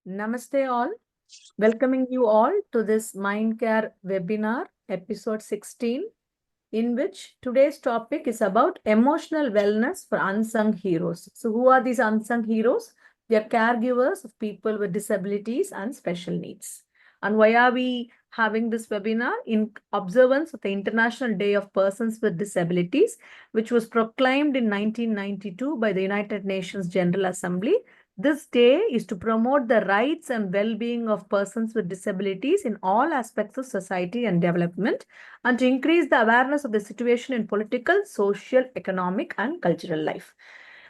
Namaste all. Welcoming you all to this Mind Care webinar, episode 16, in which today's topic is about emotional wellness for unsung heroes. So, who are these unsung heroes? They are caregivers of people with disabilities and special needs. And why are we having this webinar? In observance of the International Day of Persons with Disabilities, which was proclaimed in 1992 by the United Nations General Assembly. This day is to promote the rights and well-being of persons with disabilities in all aspects of society and development, and to increase the awareness of the situation in political, social, economic, and cultural life.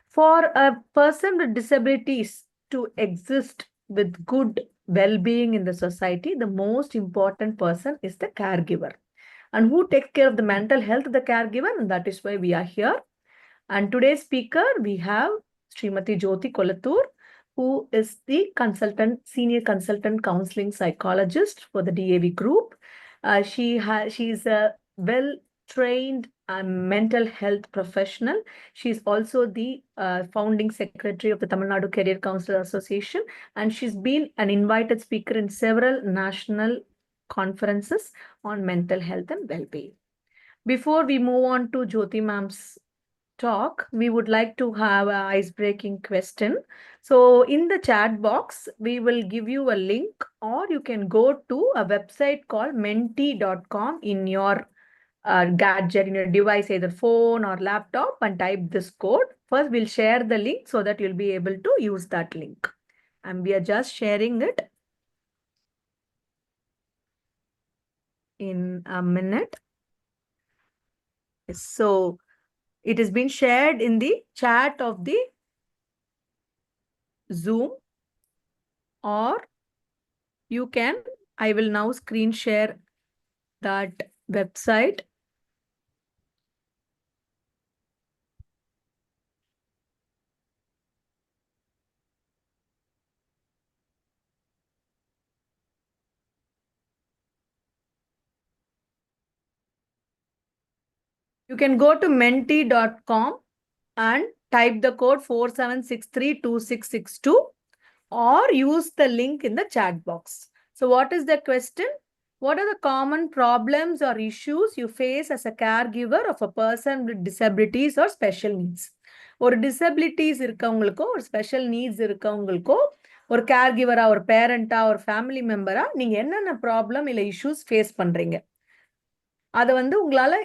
For a person with disabilities to exist with good well-being in the society, the most important person is the caregiver. And who takes care of the mental health of the caregiver? And that is why we are here. And today's speaker, we have Srimati Jyoti Kolatur, who is the senior consultant counseling psychologist for the DAV group. She's a well-trained mental health professional. She's also the founding secretary of the Tamil Nadu Career Counselor Association, and she's been an invited speaker in several national conferences on mental health and well-being. Before we move on to Jyoti ma'am's talk, we would like to have an ice-breaking question. So in the chat box, we will give you a link, or you can go to a website called menti.com in your gadget, in your device, either phone or laptop, and type this code. First, we'll share the link so that you'll be able to use that link. And we are just sharing it in a minute. So it has been shared in the chat of the Zoom, or you can, I will now screen share that website. You can go to menti.com and type the code 47632662, or use the link in the chat box. So what is the question? What are the common problems or issues you face as a caregiver of a person with disabilities or special needs? ஒரு disabilities இருக்கவங்களுக்கோ, ஒரு special needs இருக்கவங்களுக்கோ, ஒரு கேர்கிவரா, ஒரு பேரண்டா, ஒரு family மெம்பரா நீங்க என்னென்ன problem இல்லை issues face பண்றீங்க? அதை வந்து உங்களால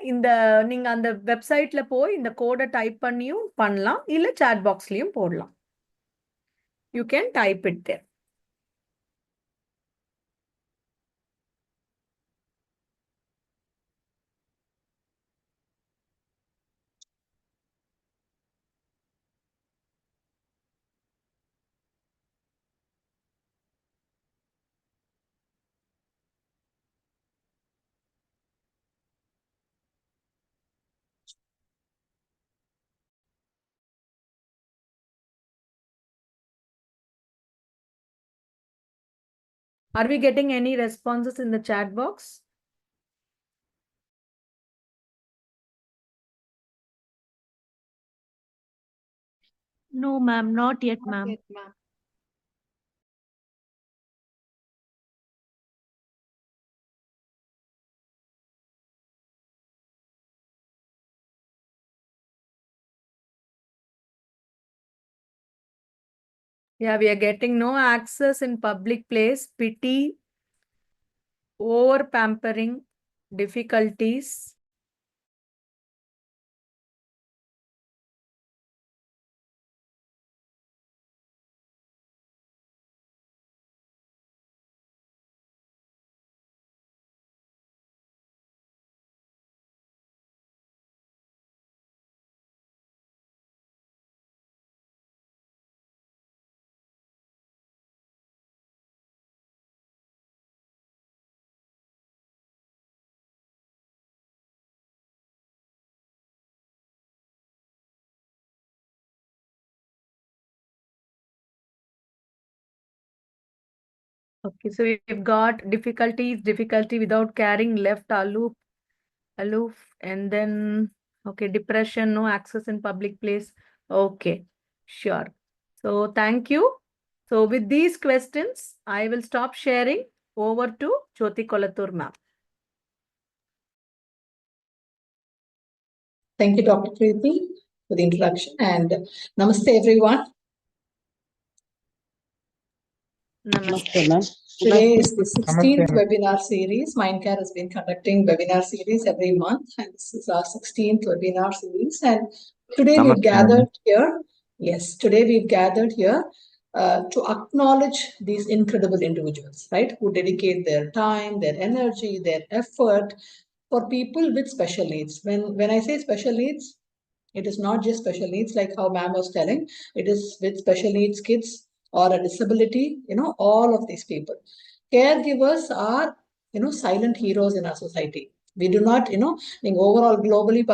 நீங்க அந்த வெப்சைட்ல போய் இந்த கோடை டைப் பண்ணியும் பண்ணலாம், இல்ல சாட் பாக்ஸ்லயும் போடலாம். You can type it there. Are we getting any responses in the chat box? No, ma'am, not yet, ma'am. Yeah, we are getting no access in public place, pity, over pampering, difficulties. Okay, so we've got difficulty without caring, left aloof, and then, okay, depression, no access in public place. Okay, sure. So thank you. So with these questions, I will stop sharing. Over to Jyoti Kolatur ma'am. Thank you, Dr. Preeti, for the introduction, and namaste, everyone. Namaste. ma'am. Today is the 16th webinar series. Mindcare has been conducting webinar series every month, and this is our 16th webinar series. And today we've gathered here. Yes, today we've gathered here to acknowledge these incredible individuals, right? Who dedicate their time, their energy, their effort for people with special needs. When I say special needs, it is not just special needs like how ma'am was telling. It is with special needs kids or a disability, all of these people. Caregivers are, silent heroes in our society. We do not, overall globally,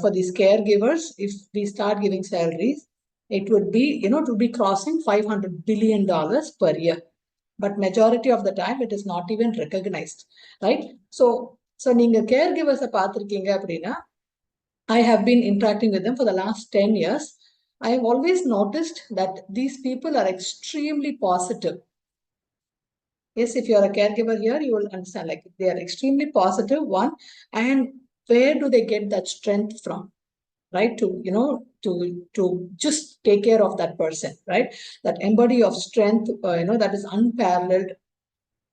for these caregivers, if we start giving salaries, it would be, to be crossing $500 billion per year. But majority of the time, it is not even recognized, right? So நீங்க caregivers பார்த்திருக்கீங்க அப்படின்னா, I have been interacting with them for the last 10 years. I have always noticed that these people are extremely positive. Yes, if you are a caregiver here, you will understand, like they are extremely positive, one. And where do they get that strength from? Right? To just take care of that person, right? That embody of strength, that is unparalleled.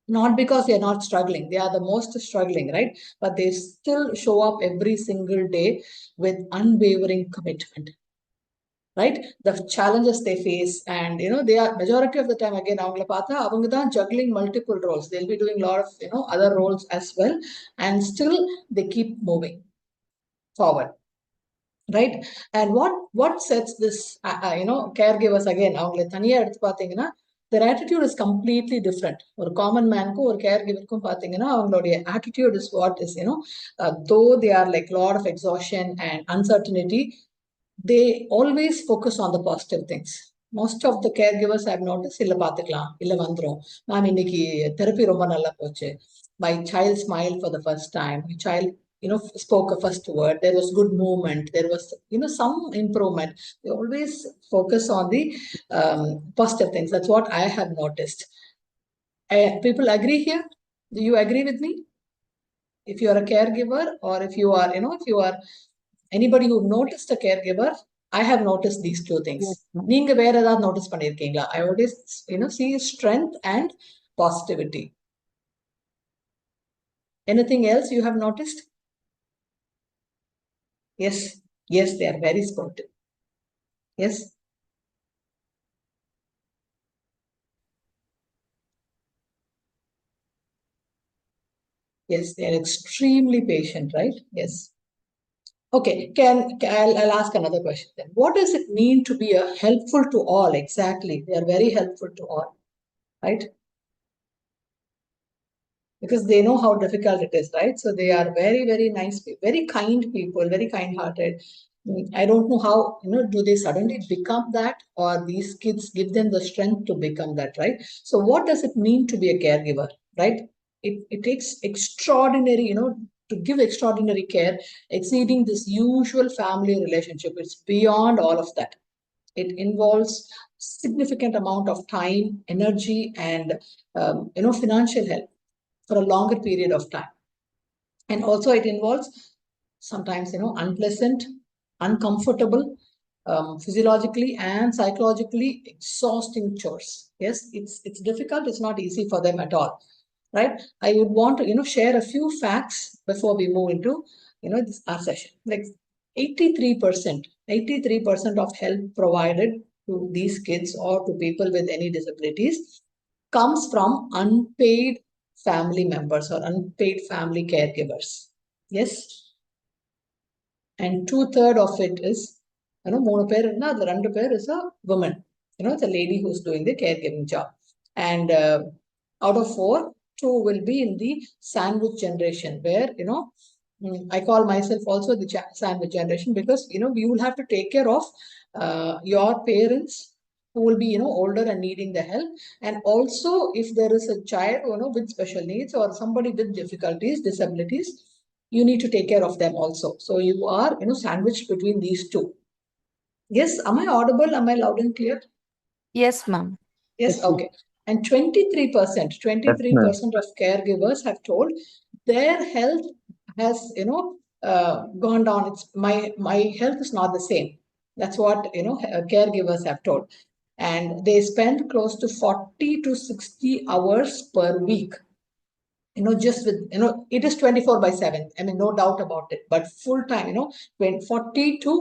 Not because they are not struggling, they are the most struggling, right? But they still show up every single day with unwavering commitment, right? The challenges they face, and they are majority of the time, again, avangala paatha avanga dhaan juggling multiple roles. They'll be doing a lot of other roles as well, and still they keep moving forward, right? And what sets this caregivers, again, avangala thaniya eduthu pathina, their attitude is completely different. Or common man ko or caregiver ko pathina, avangaloda attitude is what is, though they are like lot of exhaustion and uncertainty, they always focus on the positive things. Most of the caregivers I've noticed, illa paathukalam, illa vandrom, ma'am inniki therapy romba nalla pochu, my child smiled for the first time, my child spoke a first word, there was good movement, there was some improvement. They always focus on the positive things. That's what I have noticed. People agree here? Do you agree with me? If you are a caregiver, or if you are anybody who noticed a caregiver, I have noticed these two things. நீங்க வேற ஏதாவது notice பண்ணிருக்கீங்களா? I always see strength and positivity. Anything else you have noticed? Yes, they are very sportive. Yes. Yes, they are extremely patient, right? Yes. Okay, I'll ask another question then. What does it mean to be a helpful to all? Exactly, they are very helpful to all, right? Because they know how difficult it is, right? So they are very, very nice, very kind people, very kind-hearted. I don't know how, do they suddenly become that, or these kids give them the strength to become that, right? So what does it mean to be a caregiver, right? It takes extraordinary, to give extraordinary care, exceeding this usual family relationship. It's beyond all of that. It involves significant amount of time, energy, and financial help for a longer period of time. And also it involves sometimes, unpleasant, uncomfortable, physiologically and psychologically exhausting chores. Yes, it's difficult. It's not easy for them at all, right? I would want to, share a few facts before we move into, this our session. Like 83% of help provided to these kids or to people with any disabilities comes from unpaid family members or unpaid family caregivers. Yes. And 2/3 of it is, மூணு பேர் இருந்தா அதுல 2 பேர் is a woman. It's a lady who's doing the caregiving job. And out of 4, 2 will be in the sandwich generation, where, I call myself also the sandwich generation, because, we will have to take care of your parents who will be, older and needing the help. And also, if there is a child, with special needs or somebody with difficulties, disabilities, you need to take care of them also. So you are, sandwiched between these two. Yes, am I audible? Am I loud and clear? Yes, ma'am. Yes, okay. And 23% of caregivers have told their health has, gone down. It's my health is not the same. That's what, caregivers have told. And they spend close to 40 to 60 hours per week, just with, it is 24/7. I mean, no doubt about it. But full time, when 40 to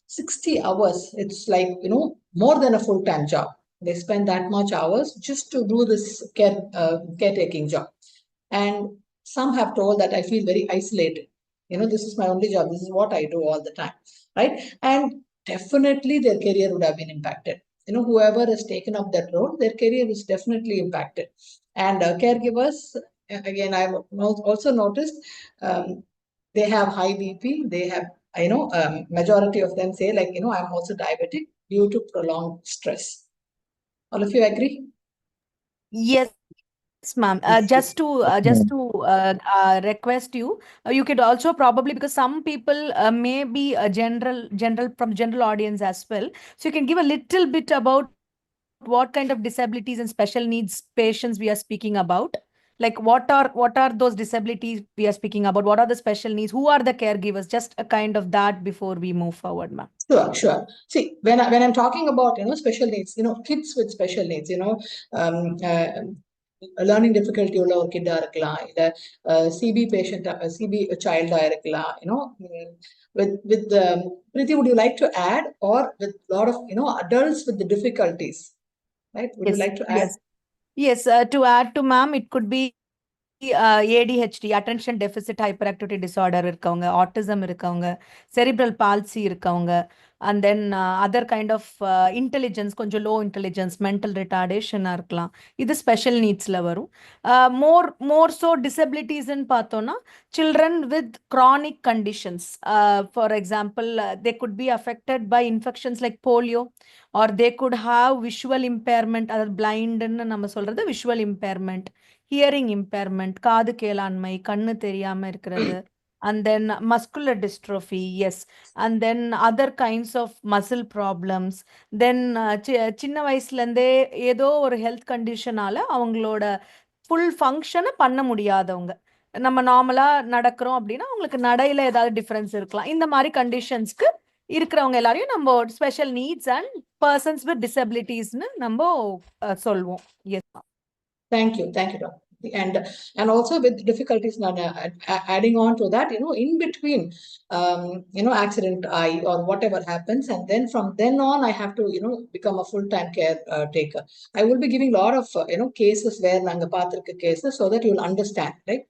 60 hours, it's like, more than a full time job. They spend that much hours just to do this caretaking job. And some have told that I feel very isolated. This is my only job. This is what I do all the time, right? And definitely their career would have been impacted. Whoever has taken up that role, their career is definitely impacted. And caregivers, again, I've also noticed they have high BP. They have, majority of them say, like, I'm also diabetic due to prolonged stress. All of you agree? Yes, ma'am. Just to request you, you could also probably, because some people may be a general from general audience as well. So you can give a little bit about what kind of disabilities and special needs patients we are speaking about. Like what are those disabilities we are speaking about? What are the special needs? Who are the caregivers? Just a kind of that before we move forward, ma'am. Sure, sure. See, when I'm talking about, special needs, kids with special needs, um, uh, learning difficulty உள்ள ஒரு கிட்டா இருக்கலாம், இல்ல CP patient, CP சைல்டா இருக்கலாம், with Priti, would you like to add, or with a lot of adults with the difficulties, right? Would you like to add? Yes. To add to ma'am, it could be ADHD, attention deficit hyperactivity disorder இருக்கவங்க, autism இருக்கவங்க, cerebral palsy இருக்கவங்க, and then other kind of intelligence, கொஞ்சம் low intelligence, mental retardation இருக்கலாம். இது special needsல வரும். More so disabilities ன்னு பார்த்தோம்னா, children with chronic conditions. For example, they could be affected by infections like polio, or they could have visual impairment, அதாவது blindன்னு நம்ம சொல்றது visual impairment, hearing impairment, காது கேளாண்மை, கண்ணு தெரியாம இருக்கிறது, and then muscular dystrophy, yes, and then other kinds of muscle problems. Then சின்ன வயசுல இருந்தே ஏதோ ஒரு ஹெல்த் கண்டிஷனால அவங்களோட ஃபுல் ஃபங்க்ஷனை பண்ண முடியாதவங்க, நம்ம நார்மலா நடக்கிறோம் அப்படின்னா அவங்களுக்கு நடையில ஏதாவது டிஃபரன்ஸ் இருக்கலாம். இந்த மாதிரி கண்டிஷன்ஸ்க்கு இருக்கிறவங்க எல்லாரையும் நம்ம special needs and persons with டிசபிலிட்டிஸ்னு நம்ம சொல்வோம். Yes. Thank you, Dr. And also with difficulties, adding on to that, in between, accident or whatever happens, and then from then on, I have to, become a full-time care taker. I will be giving a lot of, cases where nanga paathirukka cases, so that you will understand, right?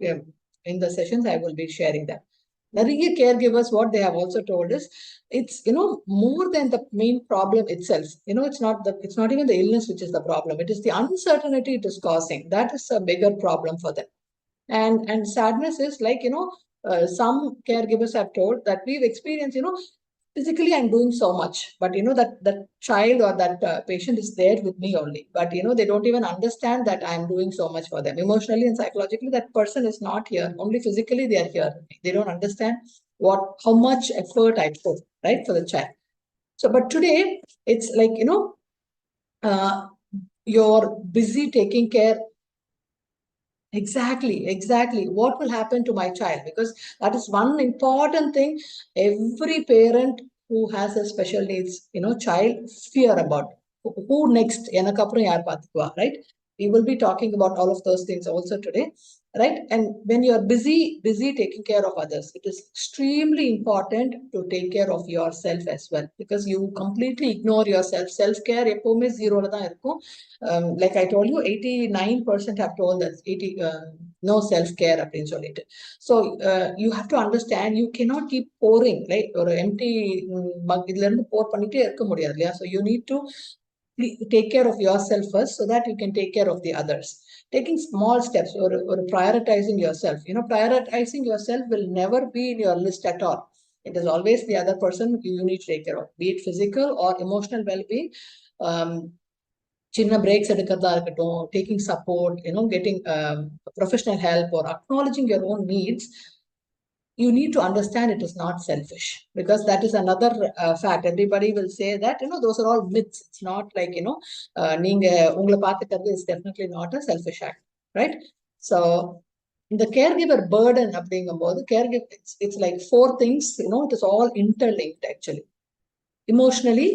In the sessions, I will be sharing that. நிறைய caregivers, what they have also told is, it's more than the main problem itself. It's not even the illness which is the problem. It is the uncertainty it is causing. That is a bigger problem for them. And sadness is like, some caregivers have told that we've experienced, physically I'm doing so much, but that child or that patient is there with me only, but they don't even understand that I'm doing so much for them. Emotionally and psychologically, that person is not here. Only physically they are here. They don't understand how much effort I put, right, for the child. So, but today it's like, you're busy taking care. Exactly. What will happen to my child? Because that is one important thing every parent who has a special needs, child fear about. Who next? எனக்கு அப்புறம் யார் பார்த்துக்குவா, right? We will be talking about all of those things also today, right? And when you are busy taking care of others, it is extremely important to take care of yourself as well, because you completely ignore yourself. Self-care எப்பவுமே zero தான் இருக்கும். Like I told you, 89% have told that no self-care அப்படின்னு சொல்லிட்டு. So you have to understand, you cannot keep pouring, right? ஒரு empty mug இதுல இருந்து pour பண்ணிட்டே இருக்க முடியாது இல்லையா? So you need to take care of yourself first, so that you can take care of the others. Taking small steps, or prioritizing yourself. Prioritizing yourself will never be in your list at all. It is always the other person you need to take care of, be it physical or emotional well-being. சின்ன breaks எடுக்கிறதா இருக்கட்டும், taking support, getting professional help, or acknowledging your own needs. you need to understand it is not selfish, because that is another fact. Everybody will say that, those are all myths. It's not like, நீங்க உங்களை பார்த்துக்கிறது is definitely not a selfish act, right? So the caregiver burden அப்படிங்கும்போது caregiver, it's like 4 things, it is all interlinked actually. Emotionally,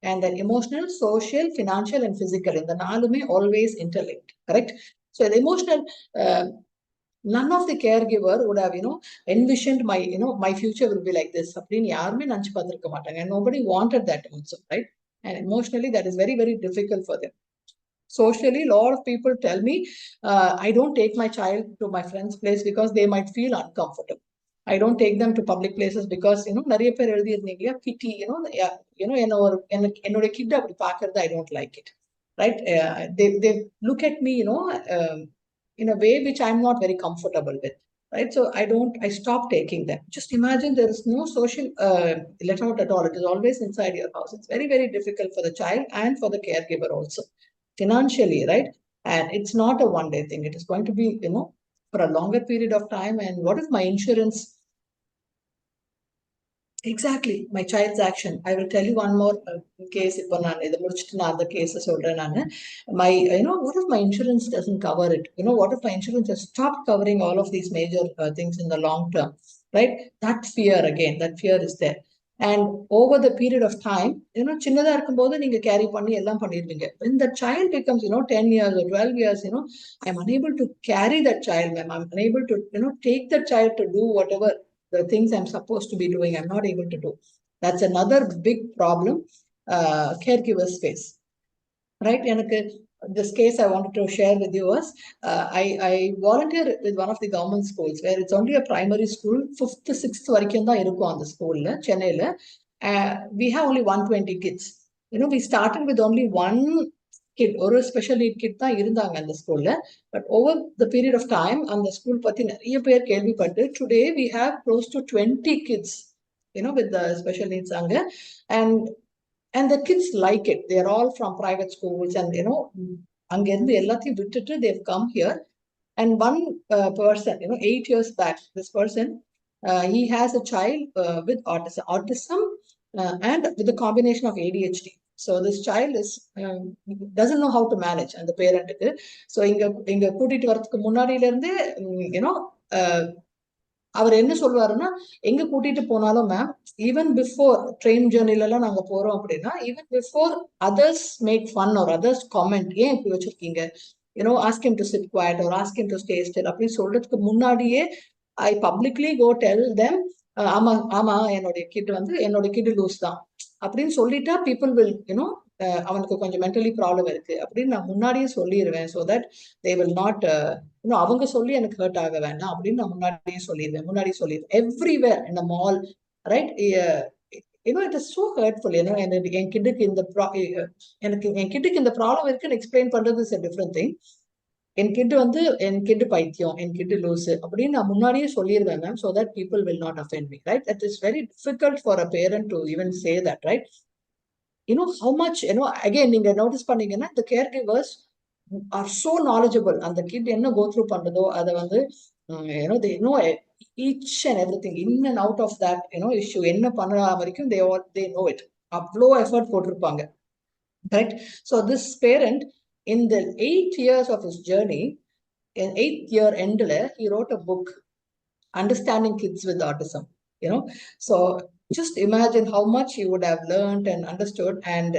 and then emotional, social, financial, and physical. In the nalume always interlinked, correct? So the emotional, none of the caregiver would have, envisioned my future will be like this. And nobody wanted that also, right? And emotionally, that is very, very difficult for them. Socially, a lot of people tell me, I don't take my child to my friend's place because they might feel uncomfortable. I don't take them to public places because, நிறைய பேர் எழுதியிருந்தீங்க pity, என்னோட kid அப்படி பார்க்கறது, I don't like it, right? They look at me, in a way which I'm not very comfortable with, right? So I stop taking them. Just imagine there is no social let out at all. It is always inside your house. It's very, very difficult for the child and for the caregiver also, financially, right? And it's not a one-day thing. It is going to be, for a longer period of time. And what if my insurance? Exactly, my child's action. I will tell you one more case. இப்போ நான் இதை முடிச்சுட்டு நான் அந்த கேஸை சொல்றேன் நான். My, what if my insurance doesn't cover it? What if my insurance has stopped covering all of these major things in the long term, right? That fear again, that fear is there. And over the period of time, சின்னதா இருக்கும்போது நீங்க carry பண்ணி எல்லாம் பண்ணிடுவீங்க. When the child becomes, 10 years or 12 years, I'm unable to carry that child, ma'am. I'm unable to, take that child to do whatever the things I'm supposed to be doing, I'm not able to do. That's another big problem caregivers face, right? This case I wanted to share with you was, I volunteer with one of the government schools where it's only a primary school, 5th, 6th வரைக்கும் தான் இருக்கும் அந்த ஸ்கூல்ல, சென்னையில. We have only 120 kids. We started with only one kid, ஒரு special need kid தான் இருந்தாங்க அந்த ஸ்கூல்ல. But over the period of time அந்த ஸ்கூல் பத்தி நிறைய பேர் கேள்விப்பட்டு, today we have close to 20 kids, with the special needs அங்க. And the kids like it. They are all from private schools, and அங்க இருந்து எல்லாத்தையும் விட்டுட்டு they've come here. And one person, 8 years back, this person, he has a child with autism and with a combination of ADHD. So this child doesn't know how to manage, and the parent. So இங்க கூட்டிட்டு வரதுக்கு முன்னாடியில இருந்து, அவர் என்ன சொல்லுவாருன்னா, எங்க கூட்டிட்டு போனாலும் ma'am, even before train ஜேர்னில எல்லாம் நாங்க போறோம் அப்படின்னா, even before others make fun or others comment, ஏன் இப்படி வச்சிருக்கீங்க, ask him to sit quiet or ask him to stay still அப்படின்னு சொல்றதுக்கு முன்னாடியே I publicly go tell them, ஆமா ஆமா என்னோட கிட் லூஸ் தான் அப்படின்னு சொல்லிட்டா, people will, அவனுக்கு கொஞ்சம் மென்டலி ப்ராப்ளம் இருக்கு அப்படின்னு நான் முன்னாடியே சொல்லிடுவேன். So that they will not, அவங்க சொல்லி எனக்கு ஹர்ட் ஆக வேண்டாம் அப்படின்னு நான் முன்னாடியே சொல்லிடுவேன். Everywhere in the mall, right? It is so hurtful. என் கிட்டுக்கு இந்த ப்ராப்ளம் இருக்குன்னு எக்ஸ்பிளைன் பண்றது இஸ் a different thing. என் கிட்டு பைத்தியம், என் கிட்டு லூசு அப்படின்னு நான் முன்னாடியே சொல்லிடுவேன் ma'am. So that people will not offend me, right? That is very difficult for a parent to even say that, right? How much, again, நீங்க நோட்டீஸ் பண்ணீங்கன்னா, the caregivers are so knowledgeable. அந்த kid என்ன go through பண்றதோ அதை வந்து, they know each and everything in and out of that, issue. என்ன பண்ண வரைக்கும் they know it. அவ்வளோ எஃபர்ட் போட்டிருப்பாங்க, right? So this parent, in the 8 years of his journey, in 8th year endல, he wrote a book, Understanding Kids with Autism. So just imagine how much he would have learned and understood. And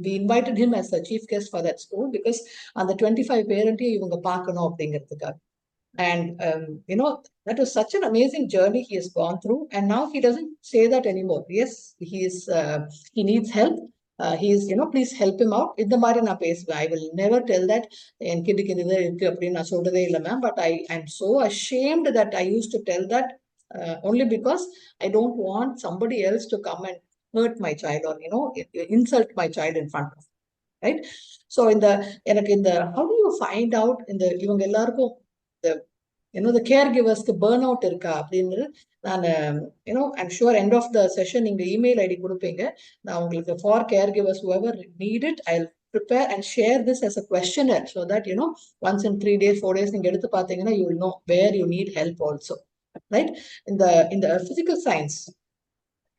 we invited him as a chief guest for that school because on the 25 parent இவங்க பார்க்கணும் அப்படிங்கிறதுக்காக. And that was such an amazing journey he has gone through. And now he doesn't say that anymore. Yes, he needs help. He is, please help him out. இந்த மாதிரி நான் பேசுவேன். I will never tell that என் கிட்டுக்கு இது இருக்கு அப்படின்னு நான் சொல்றதே இல்லை ma'am. But I'm so ashamed that I used to tell that only because I don't want somebody else to come and hurt my child or, insult my child in front of me, right? So எனக்கு இந்த how do you find out இவங்க எல்லாருக்கும் the caregivers burnout இருக்கா அப்படின்னு நான், I'm sure end of the session நீங்க email ID கொடுப்பீங்க. நான் உங்களுக்கு for caregivers whoever need it, I'll prepare and share this as a questionnaire so that, once in 3 days, 4 days நீங்க எடுத்து பார்த்தீங்கன்னா, you will know where you need help also, right? In the physical science,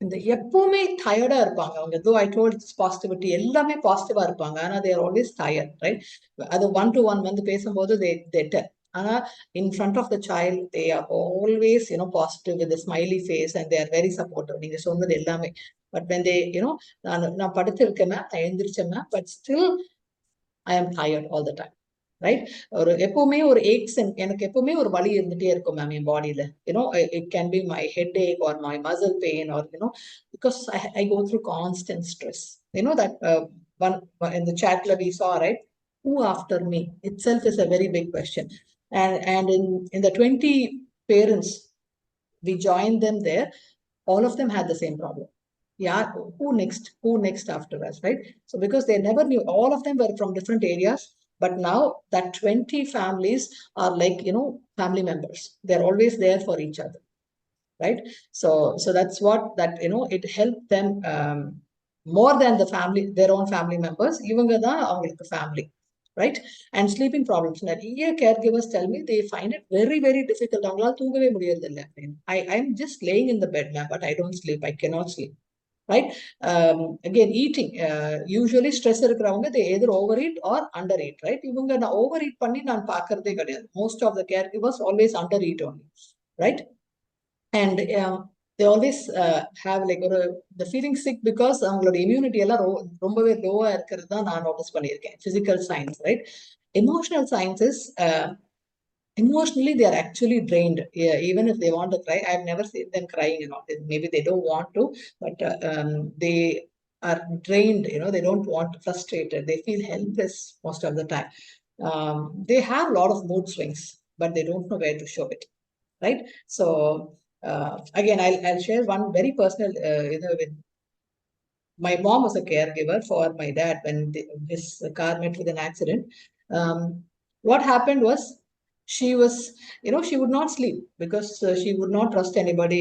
இந்த எப்பவுமே டயர்டா இருப்பாங்க அவங்க. தோ I told it's positivity, எல்லாமே பாசிட்டிவா இருப்பாங்க. ஆனா தேர் ஆல்வேஸ் டயர்ட், ரைட்? அது 1-to-1 வந்து பேசும்போது தே டெல். ஆனா in front of the child they are always positive with smiley face and they are very supportive. நீங்க சொன்னது எல்லாமே. பட் வென் தே நான் படுத்திருக்கேன், நான் எழுந்திரிச்சேன், பட் ஸ்டில் ஐ ஆம் tired all the time, right? ஒரு எப்பவுமே ஒரு ஏக்ஸ், எனக்கு எப்பவுமே ஒரு வலி இருந்துட்டே இருக்கும் மேம் என் பாடியில. It can be my headache or my muscle pain or because I go through constant stress. That one in the chat we saw, right? Who after me itself is a very big question. And in the 20 parents we joined them there, all of them had the same problem. Yeah, who next after us, right? So because they never knew, all of them were from different areas, but now that 20 families are like family members. They're always there for each other, right? So that's what that it helped them, more than the family, their own family members, ivanga da avangalukku family, right? And sleeping problems, நிறைய caregivers tell me they find it very very difficult. அவங்களால தூங்கவே முடியறதில்ல. I'm just laying in the bed now, but I don't sleep, I cannot sleep, right? Again, eating, usually stress இருக்கிறவங்க they either overeat or undereat, right? இவங்க நான் overeat பண்ணி நான் பார்க்கறதே கிடையாது. Most of the caregivers always undereat only, right? And they always have like the feeling sick because அவங்களோட immunity எல்லாம் ரொம்பவே லோவா இருக்கிறது தான் நான் நோட்டீஸ் பண்ணியிருக்கேன். Physical signs, right? Emotional signs is emotionally they are actually drained. Yeah, even if they want to cry, I've never seen them crying. Maybe they don't want to, but they are drained. They don't want to, frustrated. They feel helpless most of the time. They have a lot of mood swings, but they don't know where to show it, right? So again, I'll share one very personal. With my mom was a caregiver for my dad when his car met with an accident. What happened was, she was, she would not sleep because she would not trust anybody.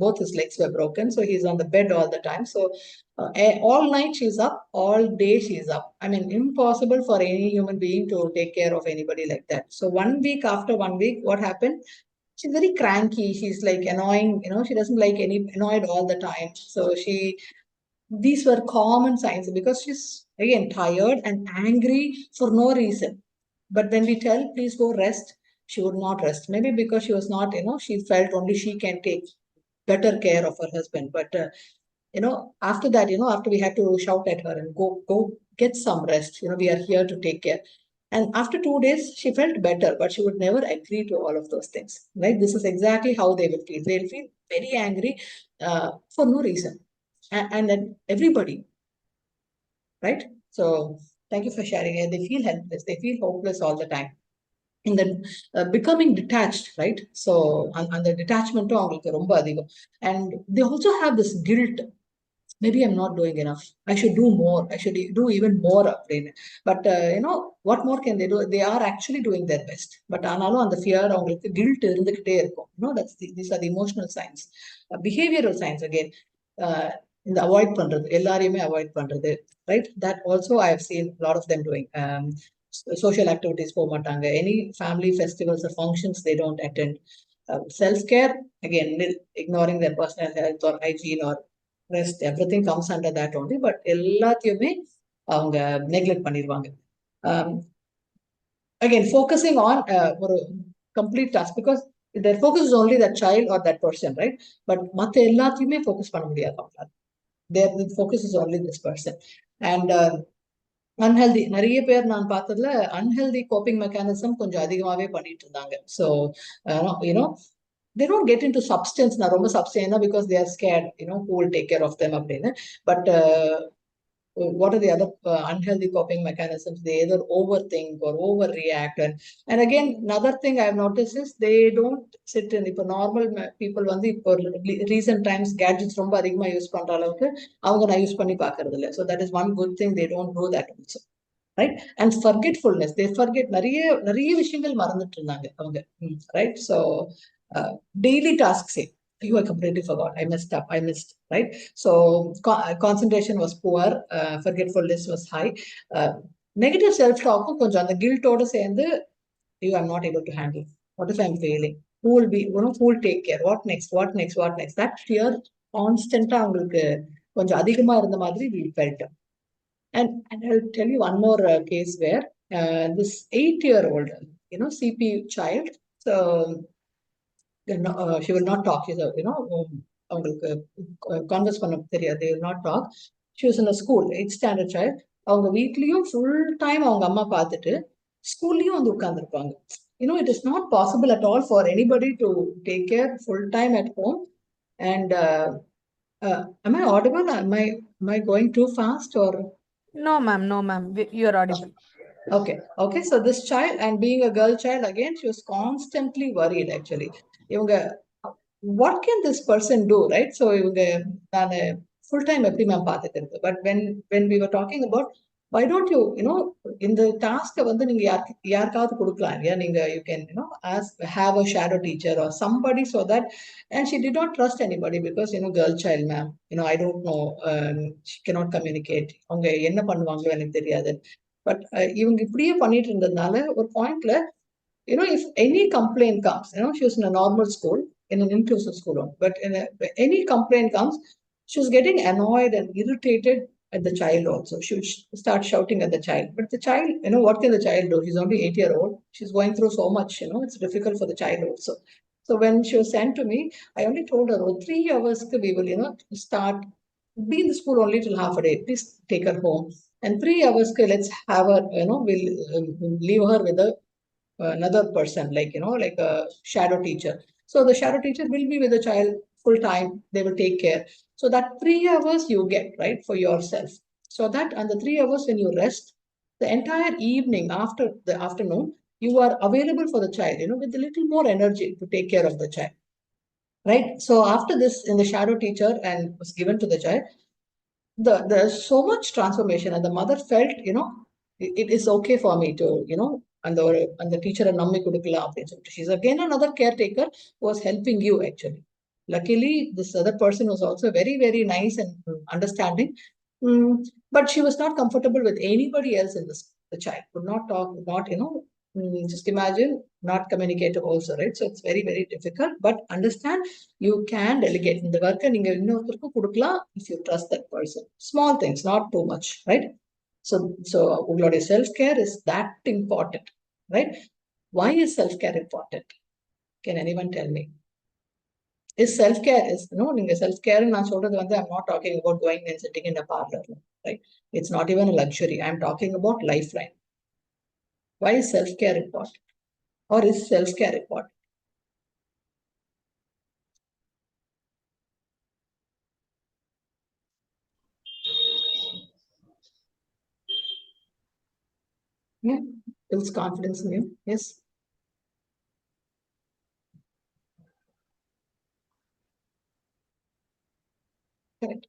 Both his legs were broken, so he's on the bed all the time. So all night she's up, all day she's up. I mean, impossible for any human being to take care of anybody like that. So 1 week, after 1 week, what happened? She's very cranky. She's like annoying. She doesn't like any annoyed all the time. So these were common signs because she's again tired and angry for no reason. But when we tell, please go rest, she would not rest. Maybe because she was not, she felt only she can take better care of her husband. But, after that, after we had to shout at her and go get some rest, we are here to take care. And after 2 days, she felt better, but she would never agree to all of those things, right? This is exactly how they will feel. They'll feel very angry for no reason. And then everybody, right? So thank you for sharing it. They feel helpless. They feel hopeless all the time. And then becoming detached, right? So and the detachment and they also have this guilt. Maybe I'm not doing enough. I should do more. I should do even more. But what more can they do? They are actually doing their best. But on the fear, guilt, these are the emotional signs. Behavioral signs again. இந்த avoid பண்றது, எல்லாரையுமே avoid பண்றது, right? That also I have seen lot of them doing. social activities போக மாட்டாங்க. Any family festivals or functions they don't attend. Self-care, again, ignoring their personal health or hygiene or rest, everything comes under that only. But எல்லாத்தையுமே அவங்க neglect பண்ணிடுவாங்க. Again, focusing on ஒரு complete task, because their focus is only that child or that person, right? But மத்த எல்லாத்தையுமே focus பண்ண முடியாது அவங்களால. Their focus is only this person. And unhealthy, நிறைய பேர் நான் பார்த்ததுல அன்ஹெல்தி கோப்பிங் மெக்கானிசம் கொஞ்சம் அதிகமாவே பண்ணிட்டு இருந்தாங்க. So they don't get into substance. நான் ரொம்ப சப்ஸ்டன்ஸ் தான் because they are scared, who will take care of them அப்படின்னு. But what are the other unhealthy coping mechanisms? They either overthink or overreact. And again, another thing I've noticed is they don't sit in. இப்போ normal people வந்து இப்போ recent times gadgets ரொம்ப அதிகமா use பண்ற அளவுக்கு அவங்க நான் யூஸ் பண்ணி பார்க்கறது இல்லை. So that is one good thing. They don't do that also, right? And forgetfulness, they forget. நிறைய விஷயங்கள் மறந்துட்டு இருந்தாங்க அவங்க, right? So daily tasks, I completely forgot. I messed up. I missed, right? So concentration was poor. Forgetfulness was high. Negative self-talk, கொஞ்சம் அந்த guilt ஓட சேர்ந்து, I'm not able to handle. What if I'm failing? who will be, who will take care, what next, that fear constant அவங்களுக்கு கொஞ்சம் அதிகமா இருந்த மாதிரி we felt. And I'll tell you one more case where this 8-year-old, CP child, so she will not talk. She's a, அவங்களுக்கு converse பண்ண தெரியாது, they will not talk. She was in a school, 8th standard child. அவங்க வீட்லயும் full time அவங்க அம்மா பார்த்துட்டு ஸ்கூல்லயும் வந்து உட்கார்ந்துருப்பாங்க. It is not possible at all for anybody to take care full time at home. And am I audible? Am I going too fast or? No, ma'am. No, ma'am. You are audible. Okay. So this child, and being a girl child, again, she was constantly worried, actually. What can this person do, right? So full time every ma'am பார்த்துக்கிறது. But when we were talking about, why don't you, in the task வந்து நீங்க யாருக்காவது கொடுக்கலாம் இல்லையா? நீங்க you can, have a shadow teacher or somebody, so that. And she did not trust anybody because, girl child, ma'am, I don't know, she cannot communicate. அவங்க என்ன பண்ணுவாங்களோ எனக்கு தெரியாது. பட் இவங்க இப்படியே பண்ணிட்டு இருந்ததுனால ஒரு பாயிண்ட்ல, if any complaint comes, she was in a normal school, in an inclusive school, but any complaint comes, she was getting annoyed and irritated at the child also. She would start shouting at the child. But the child, what can the child do? She's only 8-year-old. She's going through so much, it's difficult for the child also. So when she was sent to me, I only told her, 3 hours we will, start, be in the school only till half a day. Please take her home. And 3 hours, let's have her, we'll leave her with another person, like a shadow teacher. So the shadow teacher will be with the child full time. They will take care. So that 3 hours you get, right, for yourself. So that on the 3 hours when you rest, the entire evening after the afternoon, you are available for the child, with a little more energy to take care of the child, right? So after this, in the shadow teacher and was given to the child, there's so much transformation, and the mother felt, it is okay for me to, and the teacher nammi kudukala appadinu solittu, she's again another caretaker who was helping you, actually. Luckily, this other person was also very, very nice and understanding. But she was not comfortable with anybody else in this. The child could not talk, could not, just imagine, not communicative also, right? So it's very, very difficult. But understand, you can delegate in the work, and if you trust that person. Small things, not too much, right? So self-care is that important, right? Why is self-care important? Can anyone tell me? Is self-care is, self-care, and I'm not talking about going and sitting in a parlor, right? It's not even a luxury. I'm talking about lifeline. Why is self-care important? Or is self-care important? Yeah, builds confidence in you. Yes. Correct.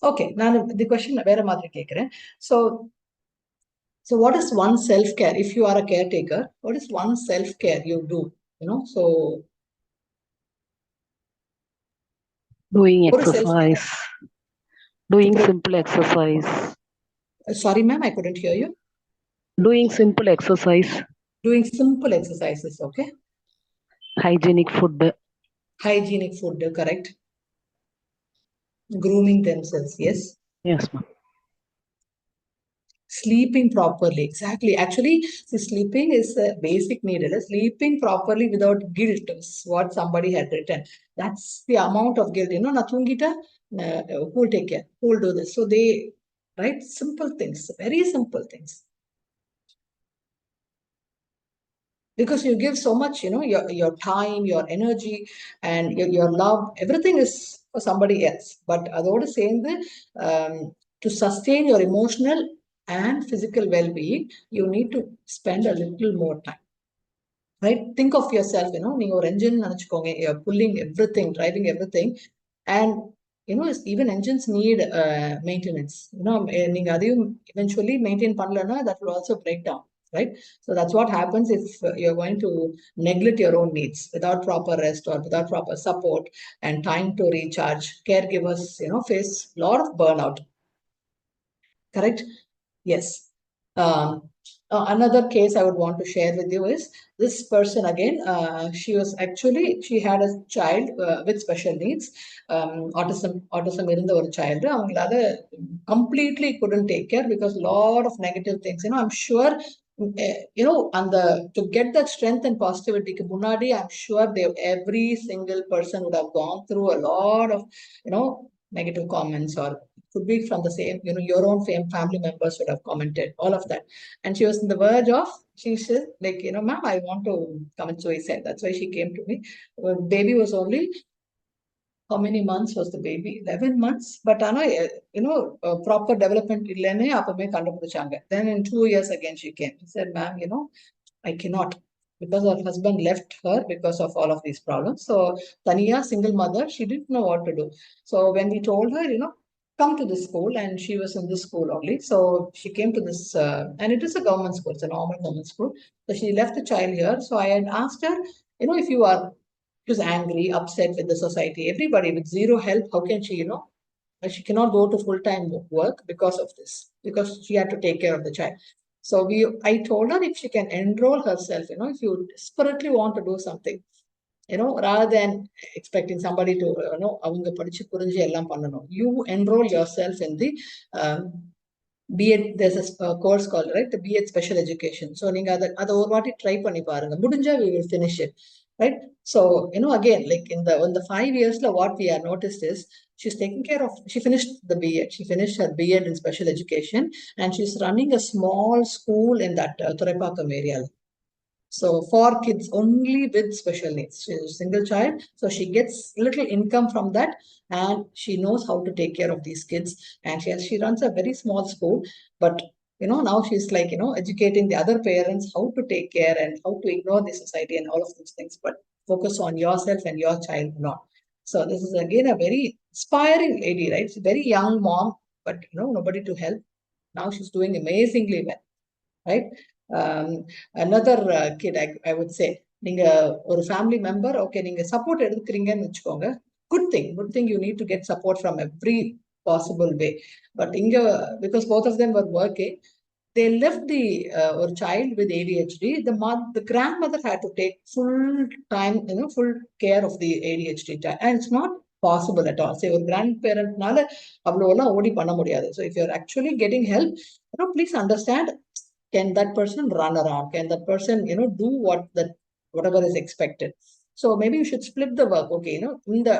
Okay, now the question வேற மாதிரி கேக்குறேன். So what is one self-care? If you are a caretaker, what is one self-care you do? So doing exercise, doing simple exercise. Sorry, ma'am, I couldn't hear you. Doing simple exercise. Doing simple exercises, okay. Hygienic food. Hygienic food, correct. Grooming themselves, yes. Yes, ma'am. Sleeping properly, exactly. Actually, sleeping is a basic need. Sleeping properly without guilt is what somebody had written. That's the amount of guilt. Na thungita, who will take care? Who will do this? So they write simple things, very simple things. Because you give so much, your time, your energy, and your love, everything is for somebody else. But adoda சேர்ந்து to sustain your emotional and physical well-being, you need to spend a little more time, right? Think of yourself, நீங்க ஒரு engine நினைச்சுக்கோங்க, you're pulling everything, driving everything, and even engines need maintenance. நீங்க அதையும் eventually maintain பண்ணலன்னா, that will also break down, right? So that's what happens if you're going to neglect your own needs without proper rest or without proper support and time to recharge. Caregivers, face a lot of burnout. Correct? Yes. Another case I would want to share with you is this person again. She had a child with special needs, autism இருந்த ஒரு child. அவங்களால completely couldn't take care because a lot of negative things. I'm sure, and to get that strength and positivity, munadi, I'm sure every single person would have gone through a lot of, negative comments, or could be from the same, your own family members would have commented, all of that. And she was on the verge of, she said, like, ma'am, I want to commit suicide. That's why she came to me. Baby was only, how many months was the baby? 11 months. But proper development illane apame kandupidichanga. Then in 2 years again she came. She said, ma'am, I cannot, because her husband left her because of all of these problems. So Tania, single mother, she didn't know what to do. So when we told her, come to this school, and she was in this school only. So she came to this, and it is a government school, it's a normal government school. So she left the child here. So I had asked her, if you are, she was angry, upset with the society, everybody with zero help, how can she, she cannot go to full-time work because of this, because she had to take care of the child. So I told her if she can enroll herself, if you desperately want to do something, rather than expecting somebody to, avanga padichu purinji ellam pannanum, you enroll yourself in the B.Ed. There's a course called, right, the B.Ed special education. So நீங்க அதை ஒரு வாட்டி try பண்ணி பாருங்க, முடிஞ்சா we will finish it, right? So again, like in the 5 years, what we have noticed is she's taking care of, she finished the B.Ed, she finished her B.Ed in special education, and she's running a small school in that Thuraipakkam area. So for kids only with special needs. She's a single child, so she gets little income from that, and she knows how to take care of these kids. And she runs a very small school, but now she's like, educating the other parents how to take care and how to ignore the society and all of those things, but focus on yourself and your child not. So this is again a very inspiring lady, right? She's a very young mom, but nobody to help. Now she's doing amazingly well, right? Another kid, I would say, நீங்க ஒரு family member, okay, நீங்க support எடுத்துக்கிறீங்கன்னு வச்சுக்கோங்க, good thing, you need to get support from every possible way. But because both of them were working, they left the or child with ADHD. The grandmother had to take full care of the ADHD child, and it's not possible at all. Say, ஒரு grandparentனால அவ்வளோலாம் ஓடி பண்ண முடியாது. So if you're actually getting help, please understand, can that person run around? Can that person, do whatever is expected? So maybe you should split the work. Okay, in the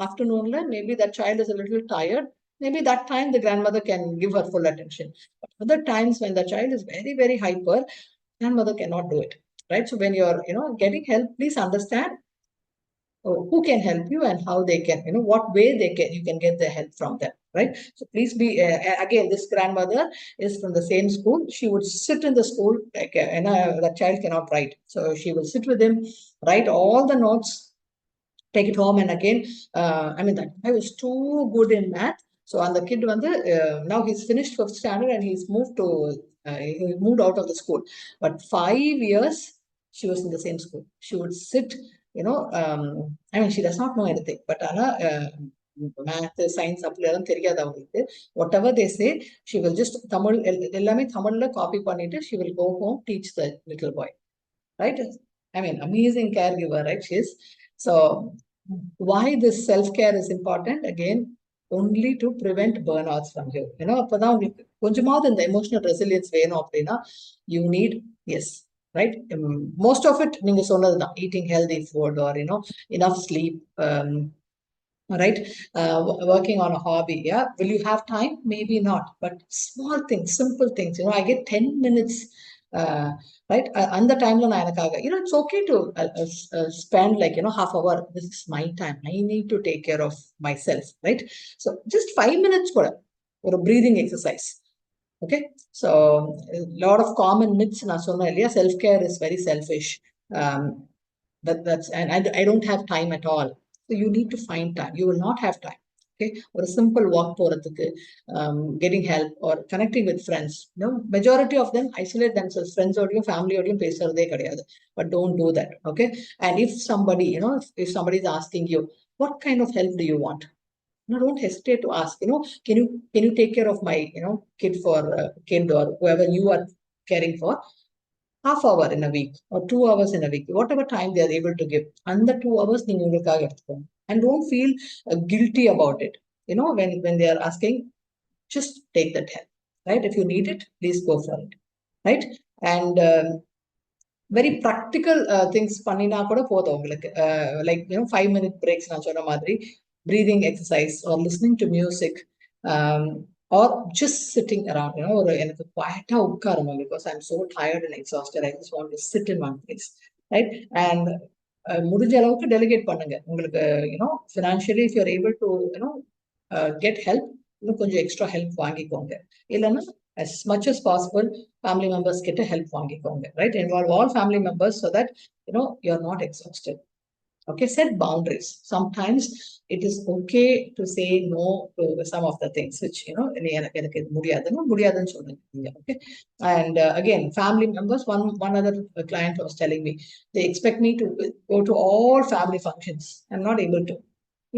afternoon, maybe that child is a little tired. Maybe that time the grandmother can give her full attention. But other times when the child is very, very hyper, grandmother cannot do it, right? So when you're, getting help, please understand who can help you and how they can, what way you can get the help from them, right? So please be, again, this grandmother is from the same school. She would sit in the school, like, the child cannot write. So she will sit with him, write all the notes, take it home, and again, that I was too good in math. So on the kid, now he's finished 5th standard and he's he moved out of the school. But 5 years, she was in the same school. She would sit, she does not know anything, but math, science, whatever they say, she will just Tamil copy பண்ணிட்டு, she will go home, teach the little boy, right? Amazing caregiver, right? She is. So why this self-care is important? Again, only to prevent burnouts from you. அப்பதான் உங்களுக்கு கொஞ்சமாவது இந்த emotional resilience வேணும் அப்படின்னா, you need, yes, right? Most of it, நீங்க சொன்னதுதான், eating healthy food, or enough sleep, right? Working on a hobby. Yeah, will you have time? Maybe not, but small things, simple things. I get 10 minutes, right? And the time it's okay to spend like half hour. This is my time, I need to take care of myself, right? So just 5 minutes for a breathing exercise. Okay, so a lot of common myths na sonna illiya, self-care is very selfish, and I don't have time at all. So you need to find time. You will not have time. Okay, or a simple walk போறதுக்கு, getting help or connecting with friends. Majority of them isolate themselves. Friends ஓடையும் family ஓடையும் பேசுறதே கிடையாது. But don't do that. Okay, and if somebody, if somebody is asking you, what kind of help do you want? Don't hesitate to ask. Can you take care of my, kid or whoever you are caring for, half hour in a week or 2 hours in a week, whatever time they are able to give. And the 2 hours, and don't feel guilty about it. When they are asking, just take that help, right? If you need it, please go for it, right? And very practical things பண்ணீனா கூட போதும் உங்களுக்கு. Like 5-minute breaks நான் சொன்ன மாதிரி, breathing exercise or listening to music, or just sitting around, ஒரு எனக்கு குவாய்ட்டா உட்காரணும் because I'm so tired and exhausted. I just want to sit in one place, right? And முடிஞ்ச அளவுக்கு delegate பண்ணுங்க. உங்களுக்கு financially if you're able to get help, இன்னும் கொஞ்சம் extra help வாங்கிக்கோங்க. இல்லைன்னா as much as possible family members get a help வாங்கிக்கோங்க, right? Involve all family members so that you're not exhausted. Okay, set boundaries. Sometimes it is okay to say no to some of the things which எனக்கு இது முடியாதுன்னு சொல்லுங்க. Okay, and again, family members, one other client was telling me, they expect me to go to all family functions. I'm not able to.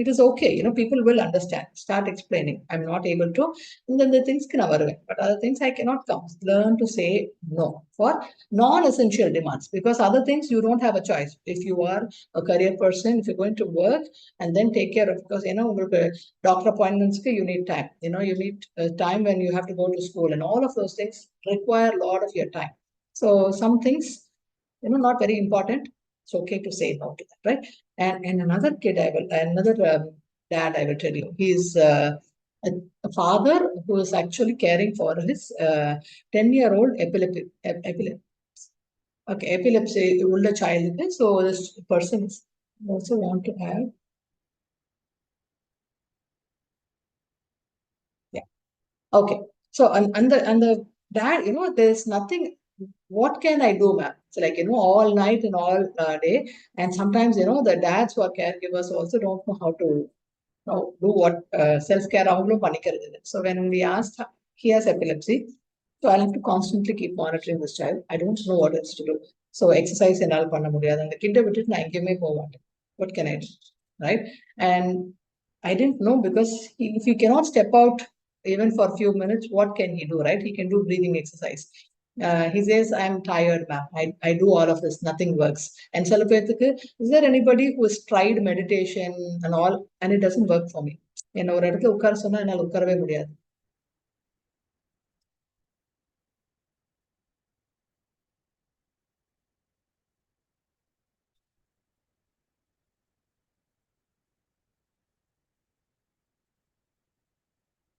It is okay, people will understand. Start explaining, I'm not able to, and then the things can avaru, but other things I cannot come. Learn to say no for non-essential demands, because other things you don't have a choice. If you are a career person, if you're going to work and then take care of, because doctor appointments, you need time, you need time when you have to go to school, and all of those things require a lot of your time. So some things not very important, it's okay to say no to that, right? And another dad, I will tell you, he's a father who is actually caring for his 10-year-old epilepsy. Okay, epilepsy older child. So this person is also want to add. Yeah. Okay. So and the dad, there's nothing. What can I do, ma'am? It's like, all night and all day. And sometimes, the dads who are caregivers also don't know how to do what self-care. So when we asked, he has epilepsy. So I'll have to constantly keep monitoring this child. I don't know what else to do. So exercise and all panna mudiyadhu. And the kid vittu na inge me povanda. What can I do? Right? And I didn't know, because if he cannot step out even for a few minutes, what can he do, right? He can do breathing exercise. He says, I'm tired, ma'am. I do all of this, nothing works. And Salapethukku, is there anybody who has tried meditation and all, and it doesn't work for me? ஒரு இடத்துல உட்கார சொன்னா என்னால உட்காரவே முடியாது.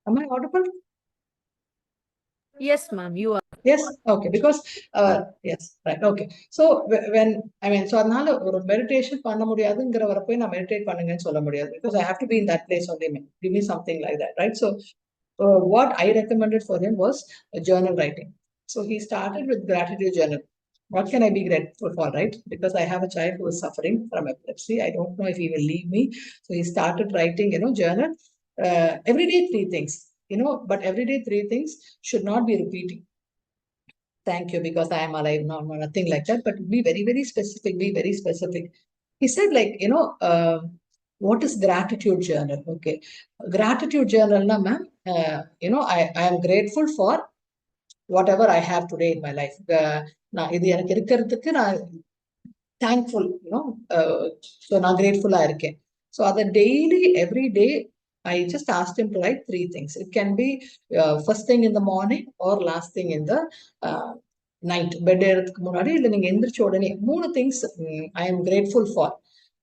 Am I audible? Yes, ma'am, you are. Yes, okay, because yes, right, okay. So when so அதனால ஒரு meditation பண்ண முடியாதுங்கிறவரை போய் நான் மெடிடேட் பண்ணுங்கன்னு சொல்ல முடியாது, because I have to be in that place only. Give me something like that, right? So what I recommended for him was journal writing. So he started with gratitude journal. What can I be grateful for, right? Because I have a child who is suffering from epilepsy. I don't know if he will leave me. So he started writing, journal. Every day 3 things, but every day 3 things should not be repeating. Thank you because I am alive. No, nothing like that. But be very, very specific. Be very specific. He said, like, what is gratitude journal? Okay. Gratitude journal, na, ma'am, I am grateful for whatever I have today in my life. Thankful, so நான் grateful இருக்கேன். So other daily, every day, I just asked him to write 3 things. It can be first thing in the morning or last thing in the night. Bed ஏறதுக்கு முன்னாடி இல்ல நீங்க எந்திரிச்ச உடனே 3 things I am grateful for.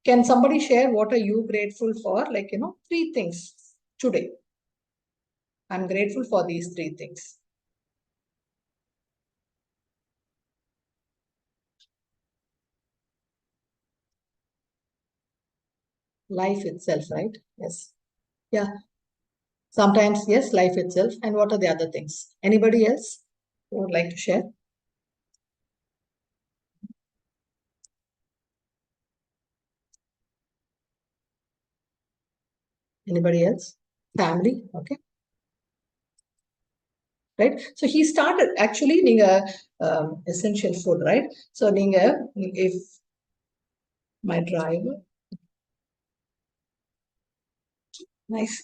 Can somebody share what are you grateful for? Like, 3 things today. I'm grateful for these 3 things. Life itself, right? Yes. Yeah. Sometimes, yes, life itself. And what are the other things? Anybody else who would like to share? Anybody else? Family, okay. Right? So he started, actually, essential food, right? So if my driver, nice.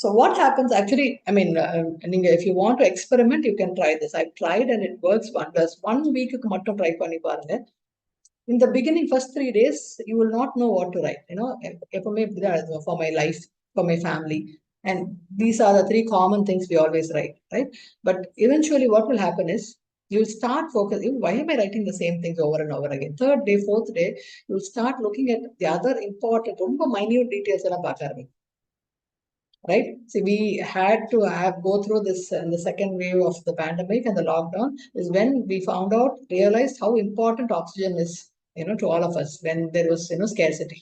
So what happens actually, I mean, if you want to experiment, you can try this. I've tried and it works wonders. 1 week mattum try பண்ணி பாருங்க. In the beginning, first 3 days, you will not know what to write. எப்பவுமே இப்படிதான் எழுதுவோம், for my life, for my family. And these are the 3 common things we always write, right? But eventually what will happen is, you'll start focusing, why am I writing the same things over and over again? 3rd day, 4th day, you'll start looking at the other important, ரொம்ப minute details எல்லாம் பார்க்க ஆரம்பிக்கும். Right? See, we had to go through this in the second wave of the pandemic and the lockdown is when we realized how important oxygen is, to all of us when there was, scarcity.